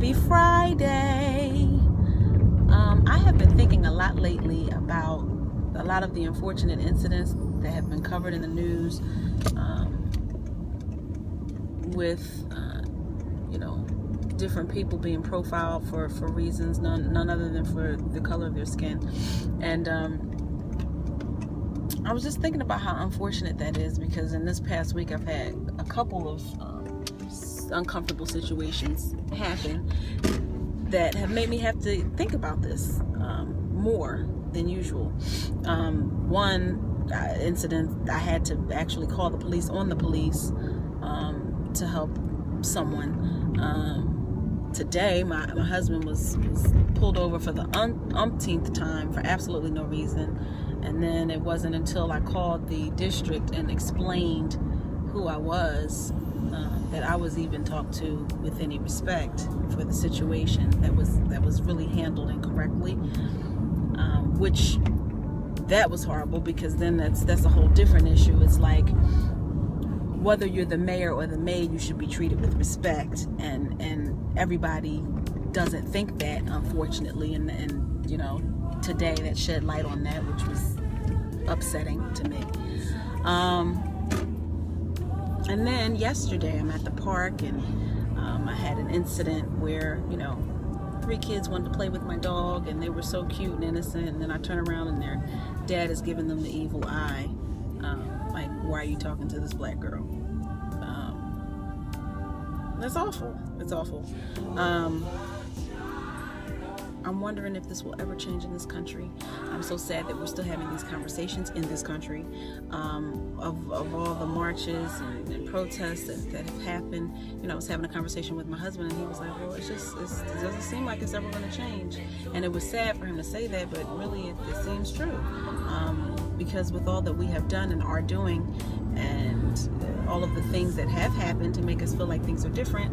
Happy Friday. I have been thinking a lot lately about a lot of the unfortunate incidents that have been covered in the news with different people being profiled for reasons none other than for the color of their skin. And I was just thinking about how unfortunate that is, because in this past week I've had a couple of uncomfortable situations happen that have made me have to think about this more than usual. One incident, I had to actually call the police on the police to help someone. Today, my husband was pulled over for the umpteenth time for absolutely no reason. And then it wasn't until I called the district and explained who I was that I was even talked to with any respect for the situation that was really handled incorrectly. Which that was horrible, because then that's a whole different issue. It's like, whether you're the mayor or the maid, you should be treated with respect, and everybody doesn't think that, unfortunately, and today that shed light on that, which was upsetting to me. And then yesterday I'm at the park, and I had an incident where 3 kids wanted to play with my dog, and they were so cute and innocent, and then I turn around and their dad is giving them the evil eye. Like, why are you talking to this black girl? That's awful. It's awful. I'm wondering if this will ever change in this country. I'm so sad that we're still having these conversations in this country of all the marches and protests that have happened. I was having a conversation with my husband, and he was like, well, it doesn't seem like it's ever going to change. And it was sad for him to say that, but really it seems true. Because with all that we have done and are doing, and all of the things that have happened to make us feel like things are different,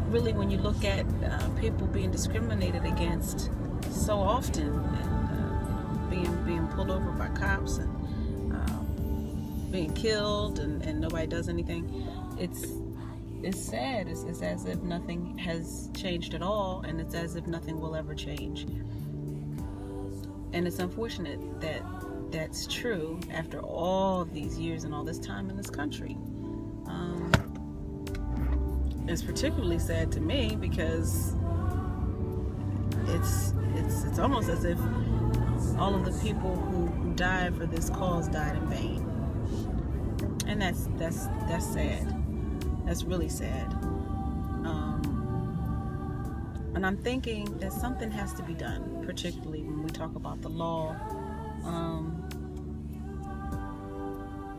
really, when you look at people being discriminated against so often, and being pulled over by cops, and being killed, and nobody does anything, it's sad. It's as if nothing has changed at all, and it's as if nothing will ever change. And it's unfortunate that that's true after all these years and all this time in this country. It's particularly sad to me because it's almost as if all of the people who died for this cause died in vain, and that's sad. That's really sad. And I'm thinking that something has to be done, particularly when we talk about the law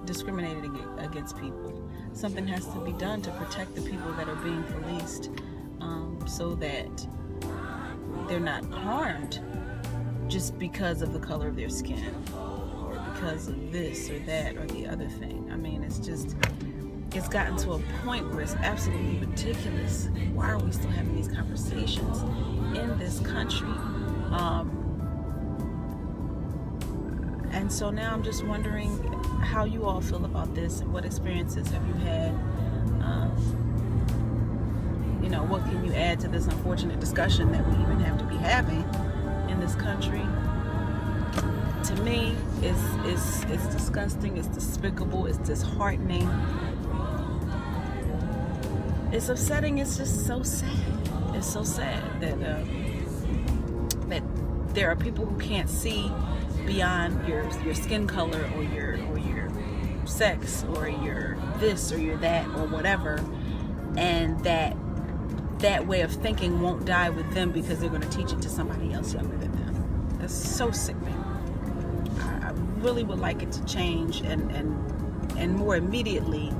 discriminating against people. Something has to be done to protect the people that are being policed, so that they're not harmed just because of the color of their skin, or because of this or that or the other thing. I mean, it's gotten to a point where it's absolutely ridiculous. Why are we still having these conversations in this country? And so now I'm just wondering how you all feel about this, and what experiences have you had? What can you add to this unfortunate discussion that we even have to be having in this country? To me, it's disgusting, it's despicable, it's disheartening, it's upsetting. It's just so sad. It's so sad that there are people who can't see beyond your skin color, or your sex, or your this or your that or whatever, and that way of thinking won't die with them because they're going to teach it to somebody else younger than them. That's so sickening. I really would like it to change, and more immediately,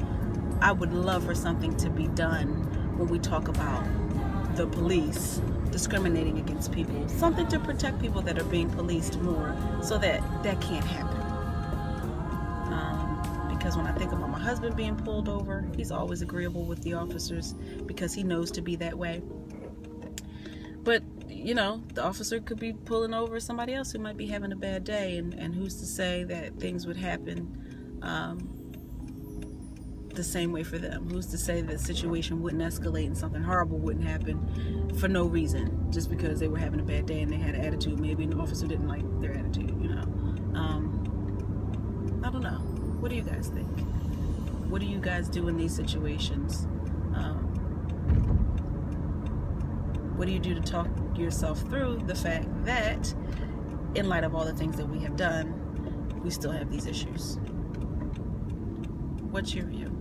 I would love for something to be done when we talk about the police discriminating against people. Something to protect people that are being policed more, so that can't happen. Because when I think about my husband being pulled over, he's always agreeable with the officers because he knows to be that way. But, the officer could be pulling over somebody else who might be having a bad day, and who's to say that things would happen the same way for them? Who's to say that the situation wouldn't escalate and something horrible wouldn't happen for no reason, just because they were having a bad day and they had an attitude? Maybe an officer didn't like their attitude, you know. I don't know. What do you guys think? What do you guys do in these situations? What do you do to talk yourself through the fact that, in light of all the things that we have done, we still have these issues? What's your view?